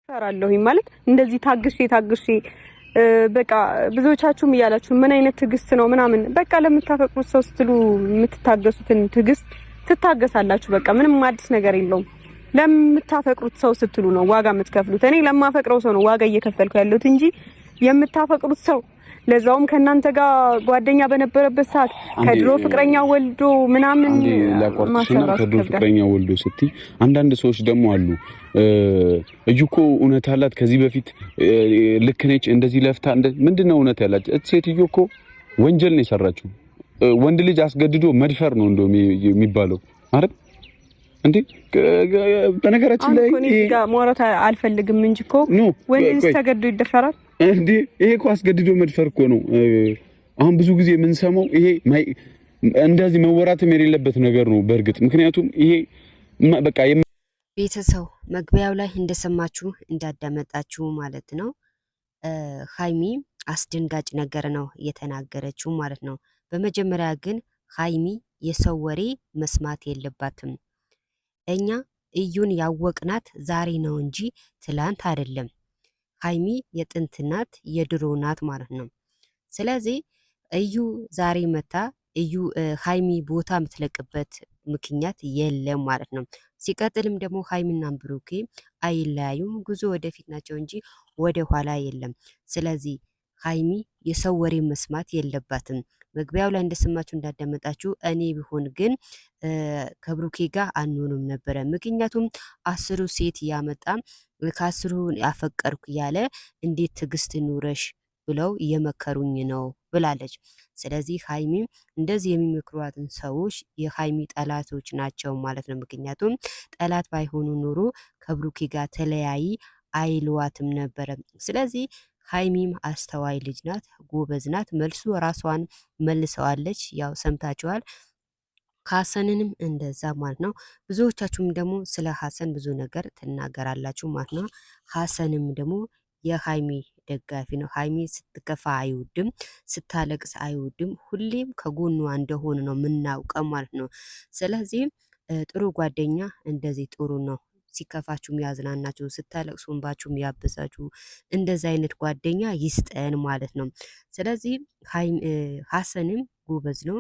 ፈራለሁኝ ማለት እንደዚህ ታግሼ በቃ ብዙዎቻችሁም እያላችሁ ምን አይነት ትግስት ነው ምናምን በቃ ለምታፈቅሩት ሰው ስትሉ የምትታገሱትን ትግስት ትታገሳላችሁ። በቃ ምንም አዲስ ነገር የለውም። ለምታፈቅሩት ሰው ስትሉ ነው ዋጋ የምትከፍሉት። እኔ ለማፈቅረው ሰው ነው ዋጋ እየከፈልኩ ያለሁት እንጂ የምታፈቅሩት ሰው ለዛውም ከናንተ ጋር ጓደኛ በነበረበት ሰዓት ከድሮ ፍቅረኛ ወልዶ ምናምን ማሰራ ከድሮ ፍቅረኛ ወልዶ ስቲ አንዳንድ ሰዎች ደግሞ አሉ እዩኮ እውነት አላት ከዚህ በፊት ልክ ነች እንደዚህ ለፍታ ምንድነው እውነት ያላት ሴትዮ እኮ ወንጀል ነው የሰራችው። ወንድ ልጅ አስገድዶ መድፈር ነው እንደው የሚባለው አይደል እንዴ? በነገራችን ላይ ይሄ ጋር ማውራት አልፈልግም እንጂ እኮ ወንድ ልጅ ተገድዶ ይደፈራል እንዴ? ይሄ እኮ አስገድዶ መድፈር እኮ ነው። አሁን ብዙ ጊዜ የምንሰማው ይሄ እንደዚህ መወራትም የሌለበት ነገር ነው በእርግጥ። ምክንያቱም ይሄ በቃ ቤተሰው መግቢያው ላይ እንደሰማችሁ እንዳዳመጣችሁ ማለት ነው። ሃይሚ አስደንጋጭ ነገር ነው የተናገረችው ማለት ነው። በመጀመሪያ ግን ሃይሚ የሰው ወሬ መስማት የለባትም። እኛ እዩን ያወቅናት ዛሬ ነው እንጂ ትላንት አይደለም። ሃይሚ የጥንት ናት የድሮ ናት ማለት ነው። ስለዚህ እዩ ዛሬ መታ እዩ ሃይሚ ቦታ የምትለቅበት ምክንያት የለም ማለት ነው። ሲቀጥልም ደግሞ ሃይሚና ብሩኬ አይለያዩም፣ ጉዞ ወደፊት ናቸው እንጂ ወደ ኋላ የለም። ስለዚህ ሃይሚ የሰው ወሬ መስማት የለባትም። መግቢያው ላይ እንደሰማችሁ እንዳዳመጣችሁ እኔ ቢሆን ግን ከብሩኬ ጋር አንሆንም ነበረ። ምክንያቱም 10 ሴት ያመጣ ከ10 ያፈቀርኩ ያለ እንዴት ትዕግስት ኑረሽ ብለው እየመከሩኝ ነው ብላለች። ስለዚህ ሃይሚ እንደዚህ የሚመክሯትን ሰዎች የሃይሚ ጠላቶች ናቸው ማለት ነው። ምክንያቱም ጠላት ባይሆኑ ኑሮ ከብሩኬ ጋር ተለያይ አይልዋትም ነበረ። ስለዚህ ሃይሚም አስተዋይ ልጅ ናት፣ ጎበዝ ናት። መልሱ ራሷን መልሰዋለች። ያው ሰምታችኋል። ሀሰንንም እንደዛ ማለት ነው። ብዙዎቻችሁም ደግሞ ስለ ሀሰን ብዙ ነገር ትናገራላችሁ ማለት ነው። ሀሰንም ደግሞ የሃይሚ ደጋፊ ነው። ሃይሚ ስትከፋ አይወድም፣ ስታለቅስ አይወድም። ሁሌም ከጎኗ እንደሆነ ነው የምናውቀው ማለት ነው። ስለዚህ ጥሩ ጓደኛ እንደዚህ ጥሩ ነው። ሲከፋችሁ የሚያዝናናችሁ፣ ስታለቅሱ እንባችሁ የሚያበሳችሁ እንደዚህ አይነት ጓደኛ ይስጠን ማለት ነው። ስለዚህ ሀሰንም ጎበዝ ነው።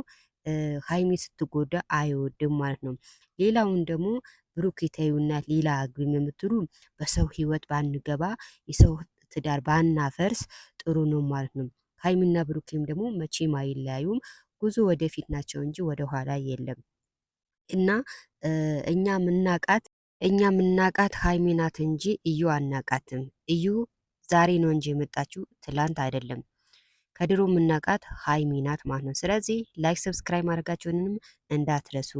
ሃይሚ ስትጎዳ አይወድም ማለት ነው። ሌላውን ደግሞ ብሩክ ተይውና ሌላ አግቢም የምትሉ በሰው ህይወት ባንገባ የሰው ትዳር ባናፈርስ ጥሩ ነው ማለት ነው። ሃይሚና ብሩክም ደግሞ መቼም አይለያዩም፣ ጉዞ ወደፊት ናቸው እንጂ ወደ ኋላ የለም። እና እኛ ምናቃት ሃይሚ ናት እንጂ እዩ አናቃትም። እዩ ዛሬ ነው እንጂ የመጣችው ትላንት አይደለም። ከድሮ ምናቃት ሃይሚ ናት ማለት ነው። ስለዚህ ላይክ ሰብስክራይብ ማድረጋችሁንም እንዳትረሱ።